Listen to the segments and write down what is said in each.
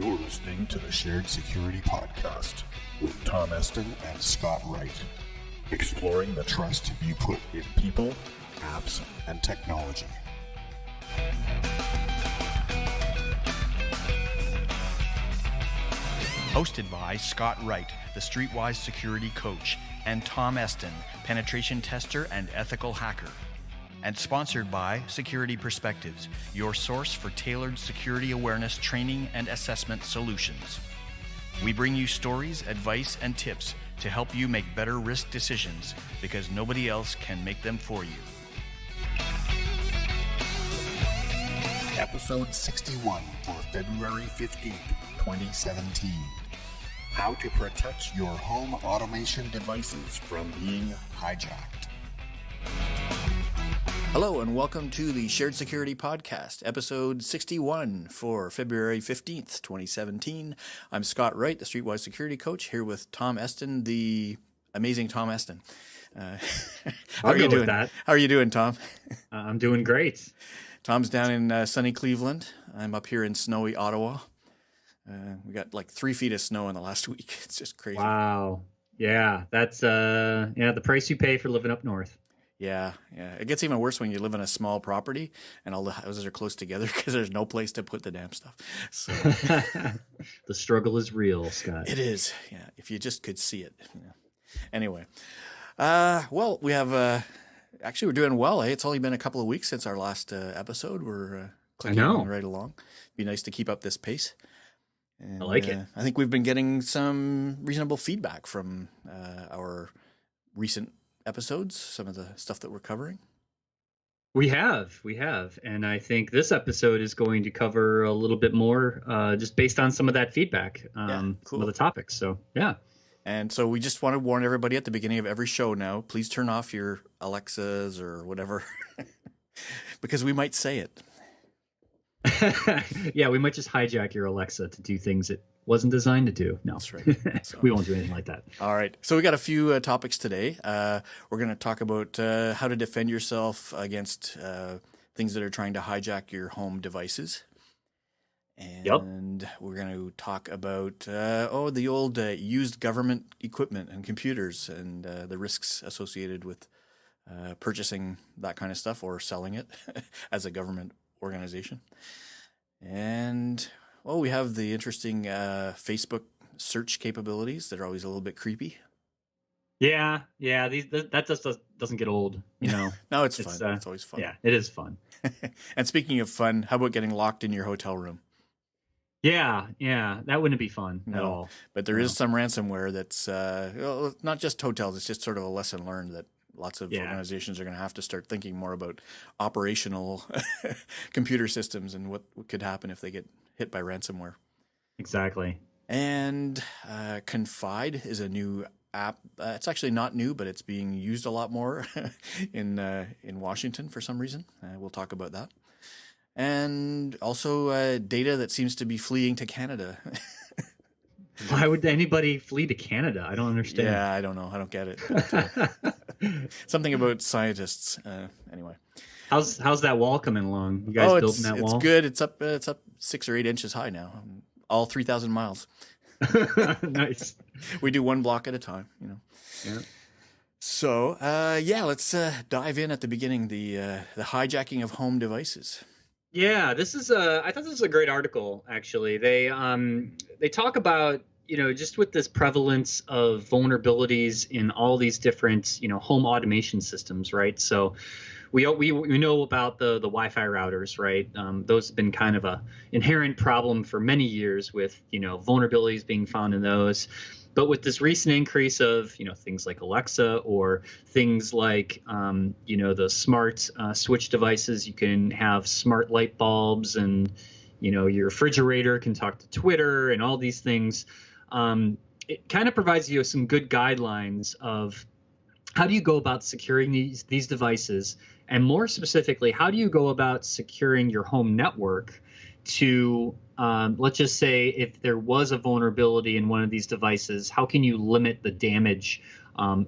You're listening to the Shared Security Podcast with Tom Eston and Scott Wright, exploring the trust you put in people, apps, and technology. Hosted by Scott Wright, the Streetwise Security Coach, and Tom Eston, penetration tester and ethical hacker. And sponsored by Security Perspectives, your source for tailored security awareness training and assessment solutions. We bring you stories, advice, and tips to help you make better risk decisions because nobody else can make them for you. Episode 61 for February 15th, 2017. How to protect your home automation devices from being hijacked. Hello and welcome to the Shared Security Podcast, episode 61 for February 15th, 2017. I'm Scott Wright, the Streetwise Security Coach, here with Tom Eston, the amazing Tom Eston. How are you doing? How are you doing, Tom? I'm doing great. Tom's down in sunny Cleveland. I'm up here in snowy Ottawa. We got like 3 feet of snow in the last week. It's just crazy. Wow. Yeah, that's the price you pay for living up north. Yeah. It gets even worse when you live in a small property and all the houses are close together because there's no place to put the damn stuff. So the struggle is real, Scott. It is. Yeah, if you just could see it. Yeah. Anyway, well, we have actually we're doing well. It's only been a couple of weeks since our last episode. We're clicking right along. Be nice to keep up this pace. And, I like it. I think we've been getting some reasonable feedback from our recent episodes, some of the stuff that we're covering. We have. And I think this episode is going to cover a little bit more just based on some of that feedback, cool. Some of the topics. So, yeah. And so we just want to warn everybody at the beginning of every show now, please turn off your Alexas or whatever, because we might say it. Yeah, we might just hijack your Alexa to do things it wasn't designed to do. No, that's right. So. We won't do anything like that. All right. So we got a few topics today. We're going to talk about how to defend yourself against things that are trying to hijack your home devices. And we're going to talk about, the old used government equipment and computers and the risks associated with purchasing that kind of stuff or selling it as a government organization. And we have the interesting Facebook search capabilities that are always a little bit creepy. Yeah, that just doesn't get old, you know. No, it's fun. It's always fun. Yeah, it is fun. And speaking of fun, how about getting locked in your hotel room? Yeah, that wouldn't be fun at all. But there is some ransomware that's not just hotels. It's just sort of a lesson learned that lots of organizations are going to have to start thinking more about operational computer systems and what could happen if they get hit by ransomware. Exactly. And Confide is a new app. It's actually not new, but it's being used a lot more in Washington for some reason. We'll talk about that. And also data that seems to be fleeing to Canada. Why would anybody flee to Canada? I don't understand. Yeah, I don't know. I don't get it. But, something about scientists. Anyway, how's that wall coming along? You guys building that wall? It's good. It's up 6 or 8 inches high now. All 3,000 miles. Nice. We do one block at a time. You know. Yeah. So let's dive in at the beginning. The hijacking of home devices. Yeah, this is I thought this was a great article, actually. They talk about, just with this prevalence of vulnerabilities in all these different, home automation systems, right? So we know about the Wi-Fi routers, right? Those have been kind of a inherent problem for many years with, vulnerabilities being found in those. But with this recent increase of, things like Alexa or things like, the smart switch devices, you can have smart light bulbs and, your refrigerator can talk to Twitter and all these things. It kind of provides you some good guidelines of how do you go about securing these devices, and more specifically, how do you go about securing your home network to, let's just say, if there was a vulnerability in one of these devices, how can you limit the damage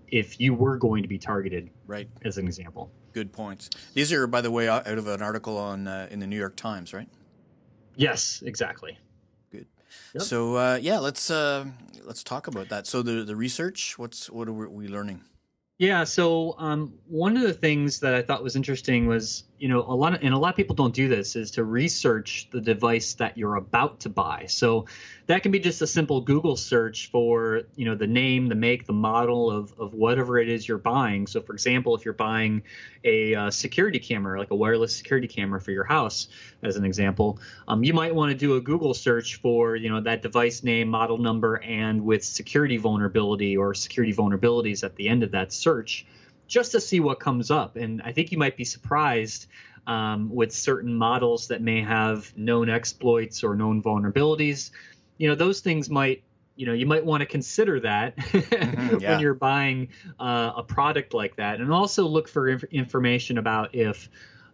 if you were going to be targeted, right? As an example. Good points. These are, by the way, out of an article in the New York Times, right? Yes, exactly. Good. Yep. So let's talk about that. So the research, what are we learning? Yeah, so one of the things that I thought was interesting was, a lot of people don't do this, is to research the device that you're about to buy. So that can be just a simple Google search for, the name, the make, the model of whatever it is you're buying. So for example, if you're buying a security camera, like a wireless security camera for your house, as an example, you might want to do a Google search for, that device name, model number, and with security vulnerability or security vulnerabilities at the end of that search, just to see what comes up. And I think you might be surprised with certain models that may have known exploits or known vulnerabilities. Those things might, you might want to consider that when you're buying a product like that, and also look for information about if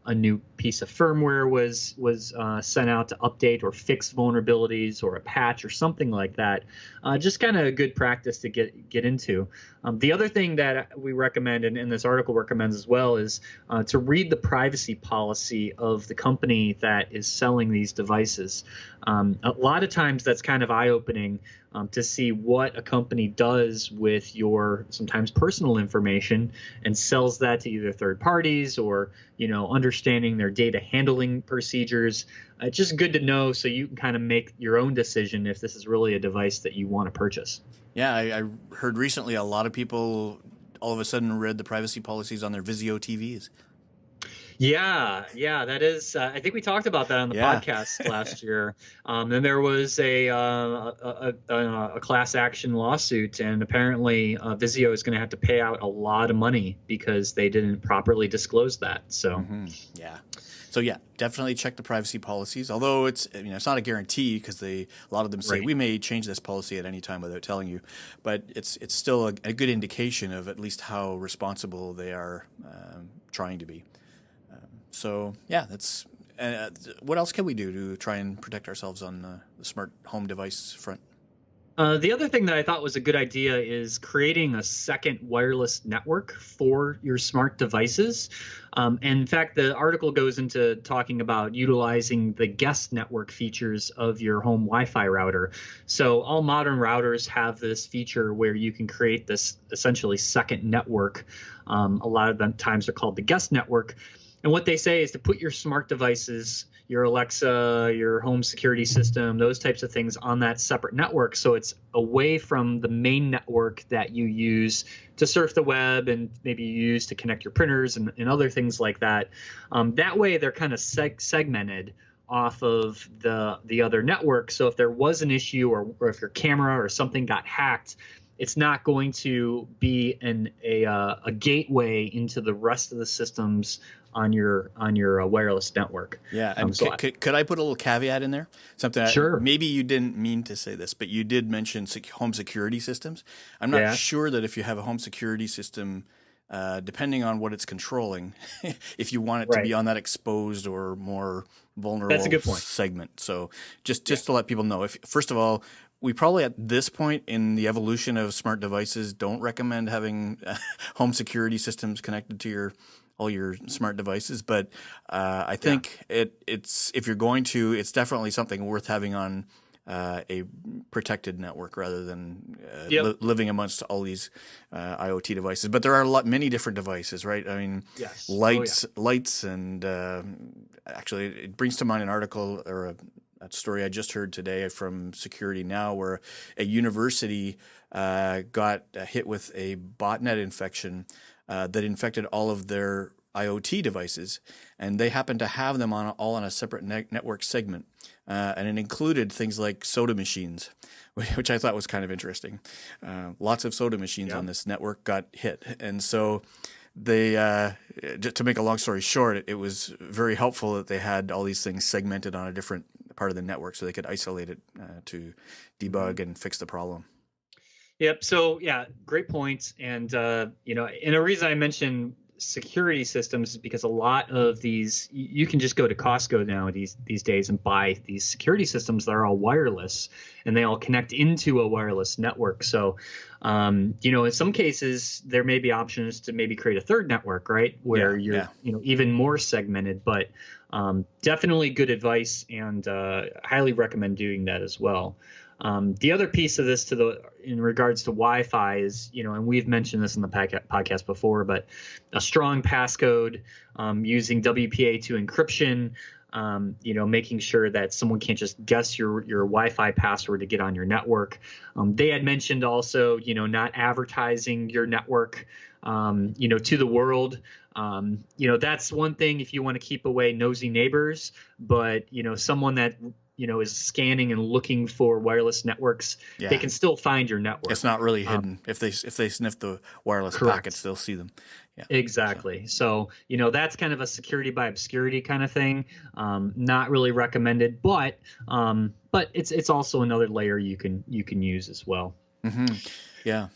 a new piece of firmware was sent out to update or fix vulnerabilities, or a patch or something like that. Just kind of a good practice to get into. The other thing that we recommend, and this article recommends as well, is to read the privacy policy of the company that is selling these devices. A lot of times that's kind of eye-opening to see what a company does with your sometimes personal information and sells that to either third parties or, understanding their data handling procedures. It's just good to know so you can kind of make your own decision if this is really a device that you want to purchase. Yeah, I heard recently a lot of people all of a sudden read the privacy policies on their Vizio TVs. Yeah, that is. I think we talked about that on the podcast last year. And there was a class action lawsuit, and apparently Vizio is going to have to pay out a lot of money because they didn't properly disclose that. So So definitely check the privacy policies. Although it's not a guarantee, because a lot of them say we may change this policy at any time without telling you, but it's still a good indication of at least how responsible they are trying to be. That's what else can we do to try and protect ourselves on the smart home device front? The other thing that I thought was a good idea is creating a second wireless network for your smart devices. And in fact, the article goes into talking about utilizing the guest network features of your home Wi-Fi router. So all modern routers have this feature where you can create this essentially second network. A lot of the times they're called the guest network. And what they say is to put your smart devices, your Alexa, your home security system, those types of things on that separate network, so it's away from the main network that you use to surf the web and maybe you use to connect your printers and other things like that. That way they're kind of segmented off of the other network. So if there was an issue or if your camera or something got hacked, it's not going to be a gateway into the rest of the systems on your wireless network. Yeah, and could I put a little caveat in there? Something sure. Maybe you didn't mean to say this, but you did mention home security systems. I'm not sure that if you have a home security system, depending on what it's controlling, if you want it to be on that exposed or more vulnerable That's a good point. segment. So just to let people know, first of all, we probably at this point in the evolution of smart devices don't recommend having home security systems connected to all your smart devices, but I think it's if you're going to, it's definitely something worth having on a protected network rather than living amongst all these IoT devices. But there are many different devices, right? I mean, lights, and actually, it brings to mind an article or a story I just heard today from Security Now, where a university got hit with a botnet infection that infected all of their IoT devices, and they happened to have them all on a separate network segment, and it included things like soda machines, which I thought was kind of interesting. Lots of soda machines on this network got hit, and so they, to make a long story short, it was very helpful that they had all these things segmented on a different part of the network so they could isolate it to debug and fix the problem. Yep. So great points. And and a reason I mentioned security systems is because a lot of these, you can just go to Costco now these days and buy these security systems that are all wireless, and they all connect into a wireless network. So, in some cases there may be options to maybe create a third network, right, where you're even more segmented. But Definitely good advice, and highly recommend doing that as well. The other piece of this in regards to Wi-Fi is, and we've mentioned this in the podcast before, but a strong passcode, using WPA2 encryption, making sure that someone can't just guess your Wi-Fi password to get on your network. They had mentioned also, not advertising your network, to the world. That's one thing if you want to keep away nosy neighbors, but, someone that is scanning and looking for wireless networks, they can still find your network. It's not really hidden. If they sniff the wireless packets, they'll see them. Yeah, exactly. So that's kind of a security by obscurity kind of thing. Not really recommended, but it's also another layer you can use as well. Mm-hmm. Yeah.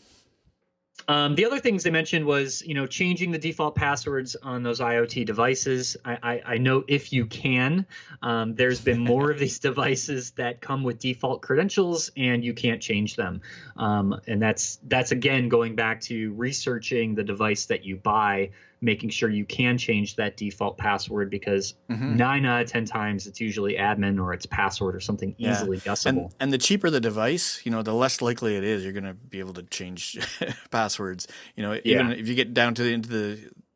The other things they mentioned was, changing the default passwords on those IoT devices. I know if you can, there's been more of these devices that come with default credentials and you can't change them. And that's again, going back to researching the device that you buy, making sure you can change that default password, because 9 out of 10 times it's usually admin or it's password or something easily guessable. And the cheaper the device, the less likely it is you're going to be able to change passwords. Even if you get down to into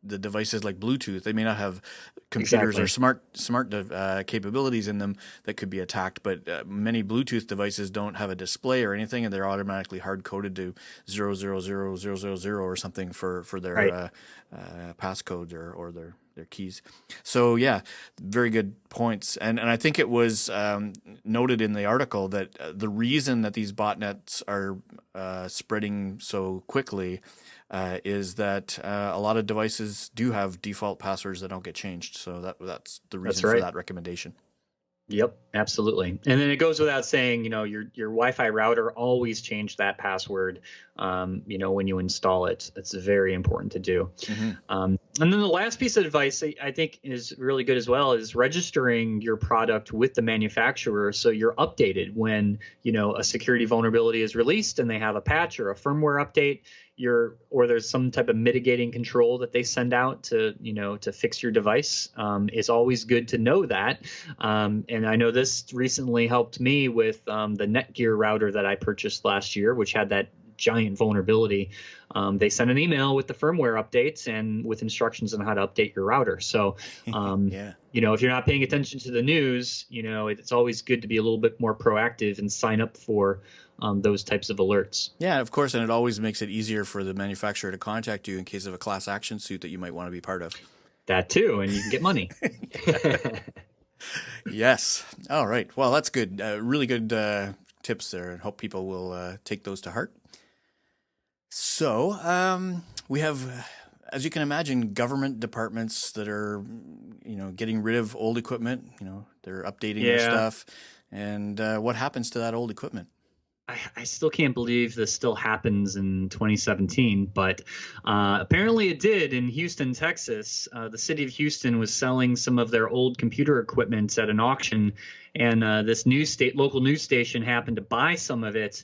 the devices like Bluetooth, they may not have computers or smart capabilities in them that could be attacked, but many Bluetooth devices don't have a display or anything, and they're automatically hard coded to 0000000 or something for their passcodes or their keys. So yeah, very good points. And I think it was noted in the article that the reason that these botnets are spreading so quickly is that a lot of devices do have default passwords that don't get changed. So that's the reason for that recommendation. Yep, absolutely. And then it goes without saying, your Wi-Fi router, always change that password, when you install it. It's very important to do. And then the last piece of advice I think is really good as well is registering your product with the manufacturer so you're updated when, a security vulnerability is released and they have a patch or a firmware update. Or there's some type of mitigating control that they send out to fix your device. It's always good to know that. And I know this recently helped me with the Netgear router that I purchased last year, which had that giant vulnerability. They sent an email with the firmware updates and with instructions on how to update your router. So, if you're not paying attention to the news, it's always good to be a little bit more proactive and sign up for those types of alerts. Yeah, of course. And it always makes it easier for the manufacturer to contact you in case of a class action suit that you might want to be part of. That too. And you can get money. Yes. All right. Well, that's good. Really good tips there, and hope people will take those to heart. So we have, as you can imagine, government departments that are, getting rid of old equipment. They're updating their stuff. And what happens to that old equipment? I still can't believe this still happens in 2017, but apparently it did in Houston, Texas. The city of Houston was selling some of their old computer equipment at an auction, and this local news station happened to buy some of it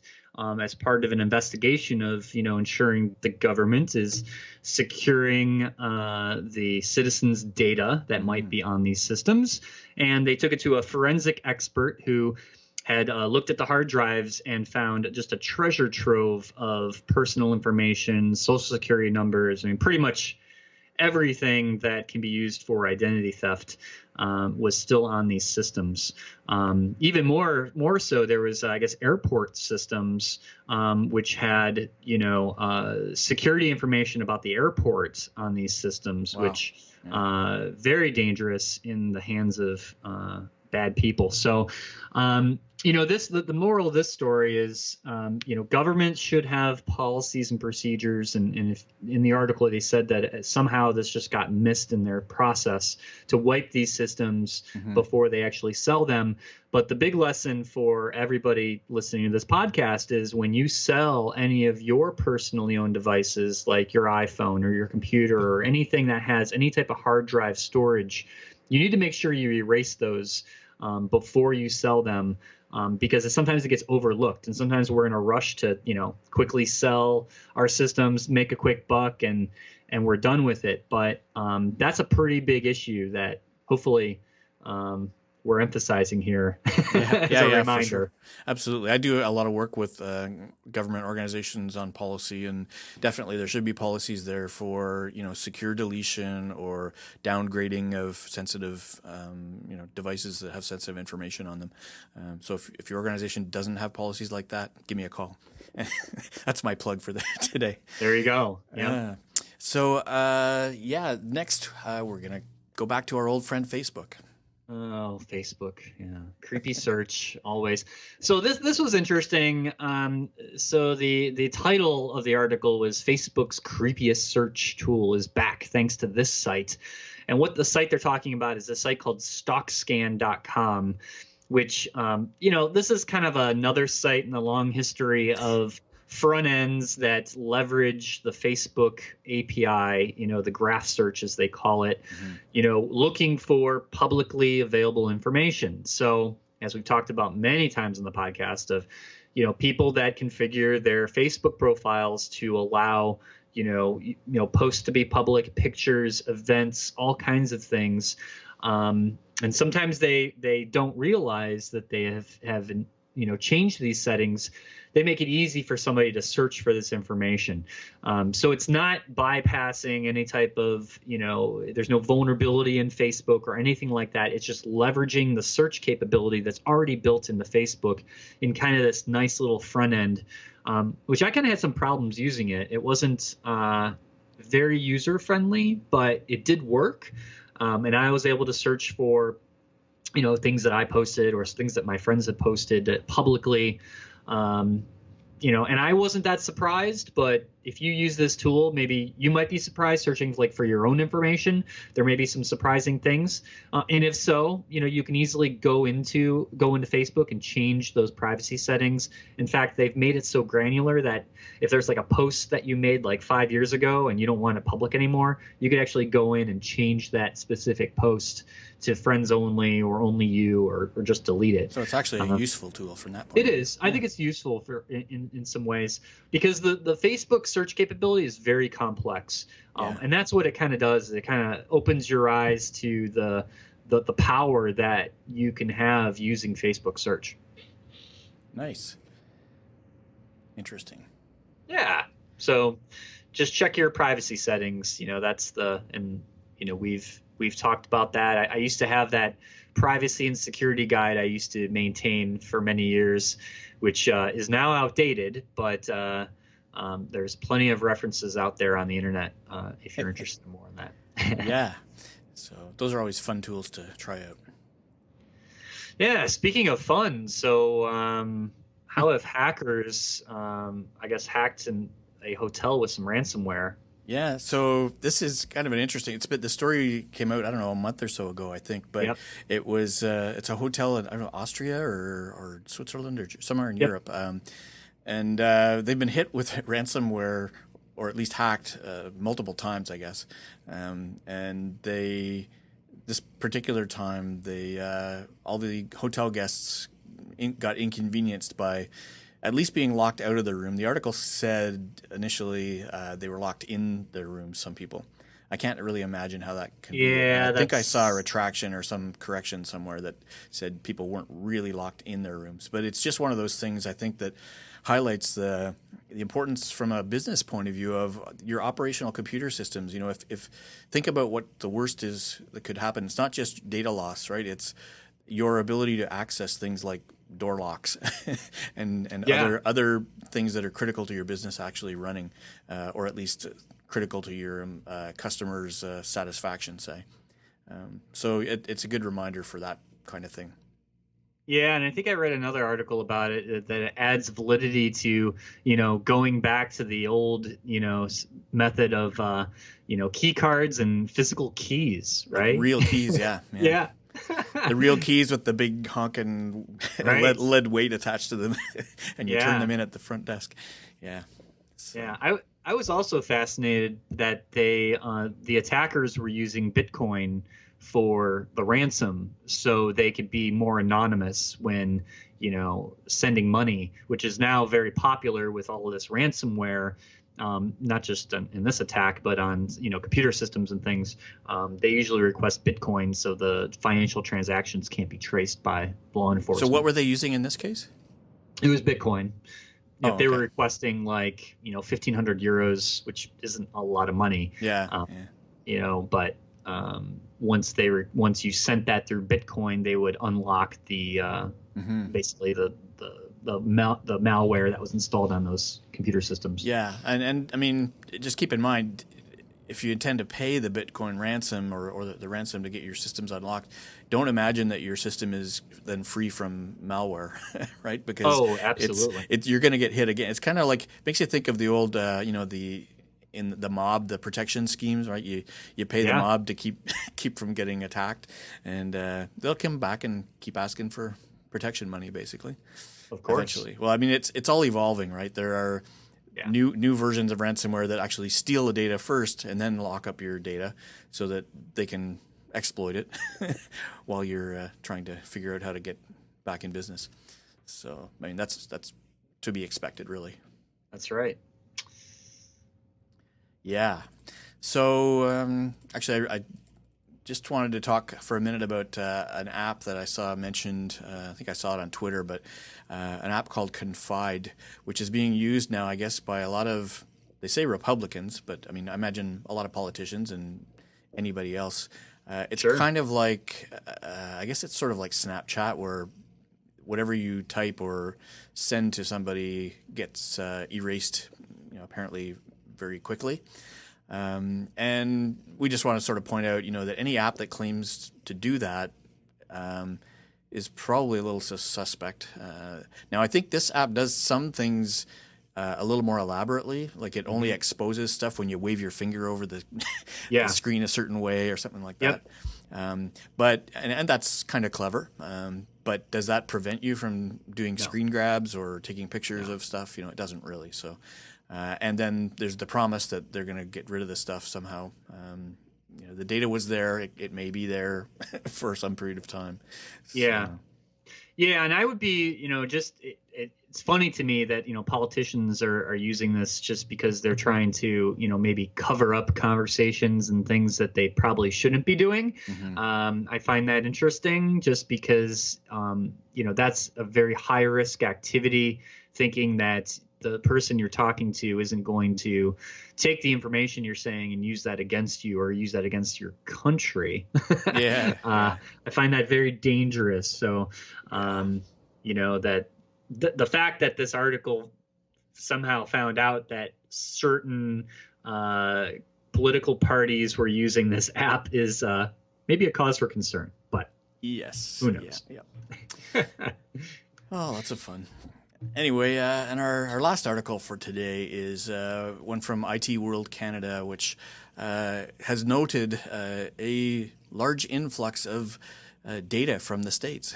as part of an investigation of, ensuring the government is securing the citizens' data that might be on these systems. And they took it to a forensic expert who had looked at the hard drives and found just a treasure trove of personal information, social security numbers. I mean, pretty much everything that can be used for identity theft was still on these systems. Even more so, there was, airport systems which had, security information about the airport on these systems, which very dangerous in the hands of bad people. So, the moral of this story is, governments should have policies and procedures. And if in the article, they said that somehow this just got missed in their process to wipe these systems before they actually sell them. But the big lesson for everybody listening to this podcast is when you sell any of your personally owned devices, like your iPhone or your computer or anything that has any type of hard drive storage, you need to make sure you erase those before you sell them, because sometimes it gets overlooked, and sometimes we're in a rush to quickly sell our systems, make a quick buck, and we're done with it. But that's a pretty big issue that hopefully we're emphasizing here as a reminder. For sure. Absolutely. I do a lot of work with government organizations on policy, and definitely there should be policies there for, secure deletion or downgrading of sensitive, devices that have sensitive information on them. So if your organization doesn't have policies like that, give me a call. That's my plug for today. There you go. Yeah. So, next we're going to go back to our old friend Facebook. Oh, Facebook. Yeah. Creepy search always. So this was interesting. So the title of the article was "Facebook's creepiest search tool is back thanks to this site." And what the site they're talking about is a site called stockscan.com, which, this is kind of another site in the long history of front ends that leverage the Facebook API, the graph search as they call it, looking for publicly available information. So as we've talked about many times in the podcast of, people that configure their Facebook profiles to allow, posts to be public, pictures, events, all kinds of things. And sometimes they don't realize that they have changed these settings. They make it easy for somebody to search for this information. So it's not bypassing any type of, there's no vulnerability in Facebook or anything like that. It's just leveraging the search capability that's already built into Facebook in kind of this nice little front end, which I kind of had some problems using it. It wasn't very user friendly, but it did work. And I was able to search for, things that I posted or things that my friends had posted publicly. And I wasn't that surprised, but if you use this tool, maybe you might be surprised searching for your own information. There may be some surprising things. And if so, you can easily go into Facebook and change those privacy settings. In fact, they've made it so granular that if there's like a post that you made like 5 years ago and you don't want it public anymore, you could actually go in and change that specific post to friends only or only you, or just delete it. So it's actually a useful tool from that point. It is. I think it's useful in some ways because the Facebook search capability is very complex. And that's what it kind of does. It kind of opens your eyes to the power that you can have using Facebook search. Nice. Interesting. Yeah. So just check your privacy settings. We've talked about that. I used to have that privacy and security guide I used to maintain for many years, which is now outdated, but there's plenty of references out there on the internet if you're interested in more in that. Yeah. So those are always fun tools to try out. Yeah. Speaking of fun, so how have hackers, hacked in a hotel with some ransomware? Yeah, so this is kind of an interesting. The story came out, I don't know, a month or so ago, I think, but It was it's a hotel in, I don't know, Austria or Switzerland or somewhere in Europe, and they've been hit with ransomware, or at least hacked multiple times, I guess, and this particular time all the hotel guests got inconvenienced by at least being locked out of the room. The article said initially they were locked in their rooms, some people. I can't really imagine how that can be. I think I saw a retraction or some correction somewhere that said people weren't really locked in their rooms. But it's just one of those things, I think, that highlights the importance from a business point of view of your operational computer systems. If think about what the worst is that could happen. It's not just data loss, right? It's your ability to access things like door locks and other things that are critical to your business actually running, or at least critical to your customers' satisfaction, say. So it's a good reminder for that kind of thing. Yeah, and I think I read another article about it that it adds validity to, going back to the old, method of, key cards and physical keys, right? Like real keys, yeah. Yeah. The real keys with the big honking lead weight attached to them, and you turn them in at the front desk. Yeah. So. Yeah, I was also fascinated that the attackers were using Bitcoin for the ransom, so they could be more anonymous when sending money, which is now very popular with all of this ransomware. not just in this attack, but on computer systems and things. They usually request Bitcoin, so the financial transactions can't be traced by law enforcement. So what were they using in this case? It was Bitcoin. If they okay. were requesting 1,500 euros, which isn't a lot of money. Yeah. But once you sent that through Bitcoin, they would unlock the basically the malware that was installed on those computer systems. Yeah, and I mean, just keep in mind, if you intend to pay the Bitcoin ransom or the ransom to get your systems unlocked, don't imagine that your system is then free from malware, right? Because absolutely, you're going to get hit again. It's kind of like, makes you think of the old, in the mob, the protection schemes, right? You pay the mob to keep from getting attacked, and they'll come back and keep asking for protection money, basically. Of course. Eventually. Well, I mean, it's all evolving, right? There are new versions of ransomware that actually steal the data first and then lock up your data so that they can exploit it while you're trying to figure out how to get back in business. So, I mean, that's to be expected, really. That's right. Yeah. So, actually, I just wanted to talk for a minute about an app that I saw mentioned. I think I saw it on Twitter, but an app called Confide, which is being used now, I guess, by a lot of, they say Republicans, but I mean, I imagine a lot of politicians and anybody else. It's kind of like, I guess it's sort of like Snapchat, where whatever you type or send to somebody gets erased, apparently very quickly. And we just want to sort of point out, that any app that claims to do that is probably a little suspect. Now, I think this app does some things a little more elaborately, like it only exposes stuff when you wave your finger over the, the screen a certain way or something like that. But that's kind of clever. But does that prevent you from doing screen grabs or taking pictures of stuff? It doesn't really. So. And then there's the promise that they're going to get rid of this stuff somehow. The data was there; it may be there for some period of time. Yeah, and I would be, it's funny to me that politicians are using this just because they're trying to maybe cover up conversations and things that they probably shouldn't be doing. I find that interesting, just because that's a very high risk activity, thinking that the person you're talking to isn't going to take the information you're saying and use that against you or use that against your country. I find that very dangerous. So, that the fact that this article somehow found out that certain political parties were using this app is maybe a cause for concern. But who knows? Oh, lots of fun. Anyway, and our last article for today is one from IT World Canada, which has noted a large influx of data from the States.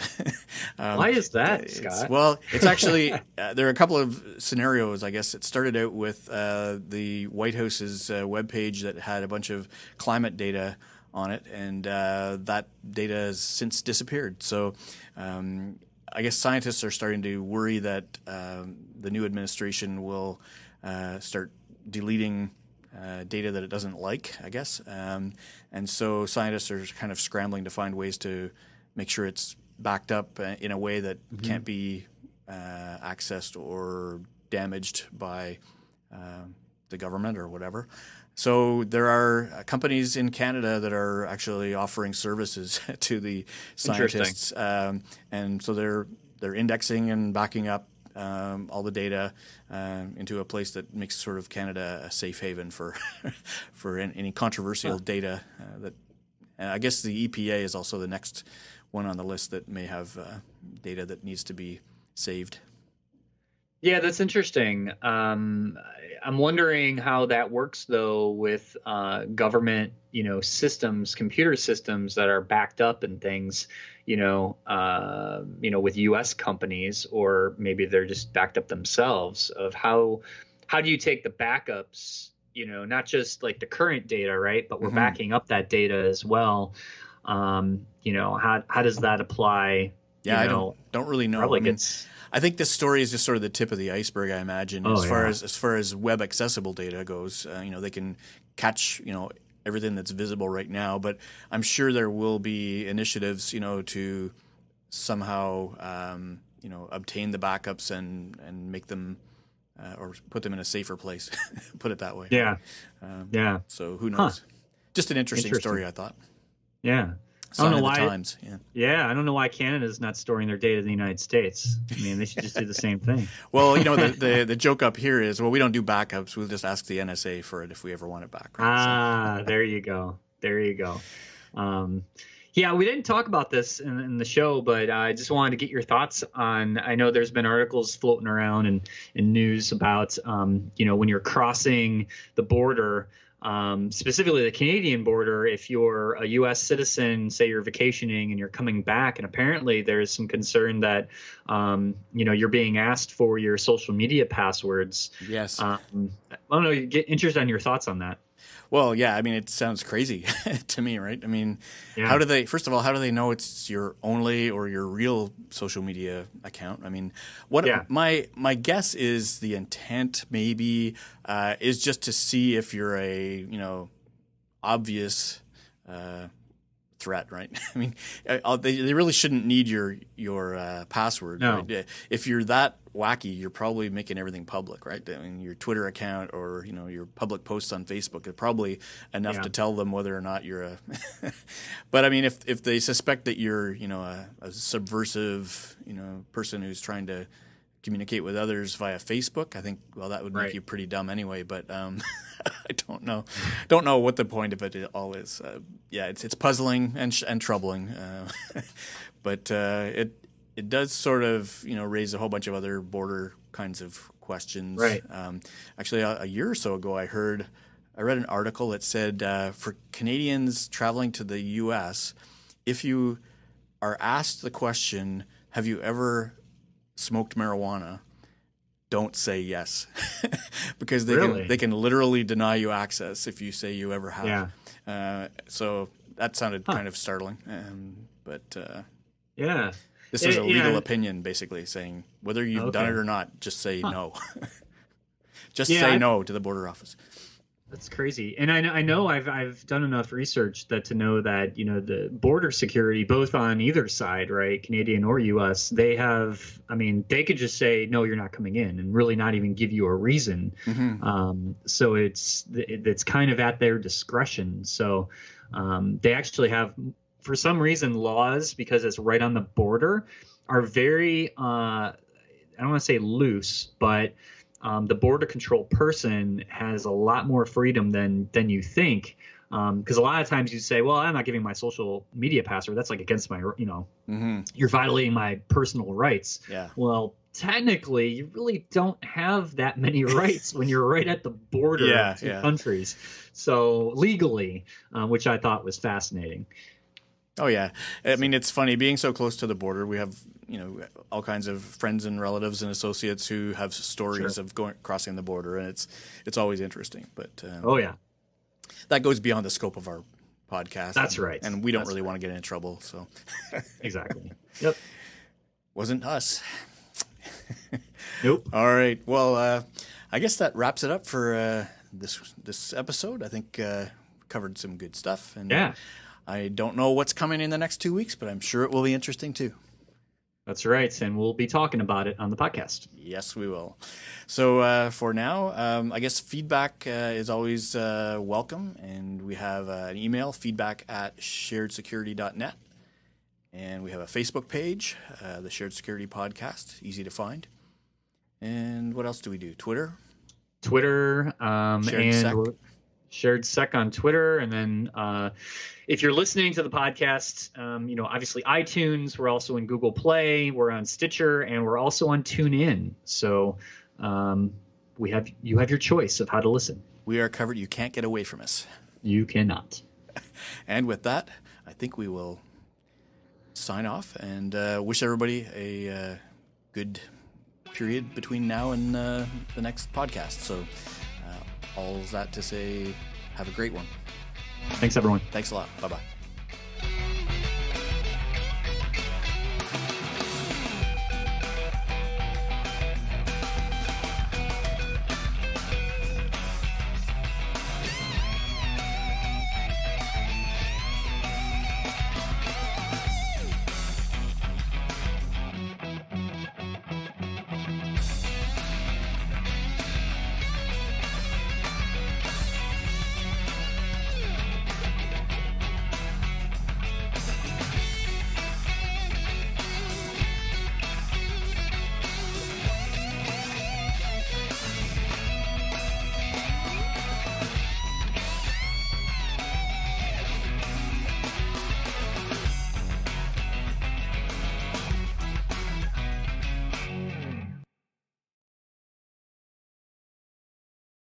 Why is that, Scott? Well, it's actually there are a couple of scenarios, I guess. It started out with the White House's webpage that had a bunch of climate data on it, and that data has since disappeared. So I guess scientists are starting to worry that the new administration will start deleting data that it doesn't like, I guess. And so scientists are kind of scrambling to find ways to make sure it's backed up in a way that can't be accessed or damaged by the government or whatever. So there are companies in Canada that are actually offering services to the scientists, and so they're indexing and backing up all the data into a place that makes sort of Canada a safe haven for for any controversial data. That I guess the EPA is also the next one on the list that may have data that needs to be saved. Yeah, that's interesting. I'm wondering how that works, though, with government, systems, computer systems that are backed up and things, with U.S. companies, or maybe they're just backed up themselves. Of how do you take the backups, not just like the current data, right? But we're backing up that data as well. How does that apply? Yeah, I don't really know. Probably I think this story is just sort of the tip of the iceberg, I imagine, as far as web accessible data goes. They can catch, everything that's visible right now, but I'm sure there will be initiatives, to somehow, obtain the backups and make them or put them in a safer place, put it that way. Yeah. So who knows? Huh. Just an interesting story, I thought. Yeah. I don't know why. Times. Yeah, I don't know why Canada's not storing their data in the United States. I mean, they should just do the same thing. Well, the joke up here is, we don't do backups. We'll just ask the NSA for it if we ever want it back. Right? There you go. Yeah, we didn't talk about this in the show, but I just wanted to get your thoughts on. I know there's been articles floating around and news about, when you're crossing the border. Specifically the Canadian border, if you're a U.S. citizen, say you're vacationing and you're coming back, and apparently there's some concern that, you're being asked for your social media passwords. Yes. I don't know. Get interested in your thoughts on that. Well, yeah, I mean, it sounds crazy to me, right? I mean, How do they know it's your only or your real social media account? I mean, my guess is the intent maybe is just to see if you're a, obvious threat, right? I mean, they really shouldn't need your password. No. Right? If you're that wacky, you're probably making everything public, right? I mean, your Twitter account or your public posts on Facebook are probably enough to tell them whether or not you're a. But I mean, if they suspect that you're a subversive person who's trying to communicate with others via Facebook, I think that would make you pretty dumb anyway. But I don't know what the point of it all is. It's puzzling and troubling, but it does sort of raise a whole bunch of other border kinds of questions. Right. Actually, a year or so ago, I read an article that said for Canadians traveling to the U.S., if you are asked the question, "Have you ever smoked marijuana?" don't say yes, because they can literally deny you access if you say you ever have. Yeah. So that sounded kind of startling, but this is a legal opinion, basically saying whether you've done it or not, just say no. Just say no to the border office. That's crazy. And I know I've done enough research to know that, the border security, both on either side, right, Canadian or U.S., they could just say, no, you're not coming in, and really not even give you a reason. Mm-hmm. So it's kind of at their discretion. So they actually have, for some reason, laws, because it's right on the border, are very, I don't want to say loose, but the border control person has a lot more freedom than you think. Because a lot of times you say, well, I'm not giving my social media password. That's like against my, you're violating my personal rights. Yeah. Well, technically, you really don't have that many rights when you're right at the border of two countries. So legally, which I thought was fascinating. Oh, yeah. I mean, it's funny being so close to the border. We have, all kinds of friends and relatives and associates who have stories of crossing the border, and it's always interesting. But that goes beyond the scope of our podcast. That's right. And we don't really want to get into trouble. So exactly. Yep. Wasn't us. Nope. All right. Well, I guess that wraps it up for this episode. I think covered some good stuff. And I don't know what's coming in the next 2 weeks, but I'm sure it will be interesting too. That's right. And we'll be talking about it on the podcast. Yes, we will. So for now, I guess feedback is always welcome. And we have an email, feedback@sharedsecurity.net. And we have a Facebook page, the Shared Security Podcast, easy to find. And what else do we do? Twitter, Shared Sec on Twitter. And then if you're listening to the podcast, obviously iTunes, we're also in Google Play, we're on Stitcher, and we're also on TuneIn. So you have your choice of how to listen. We are covered. You can't get away from us. You cannot. And with that, I think we will sign off and wish everybody a good period between now and the next podcast. So all that to say, have a great one. Thanks, everyone. Thanks a lot. Bye-bye.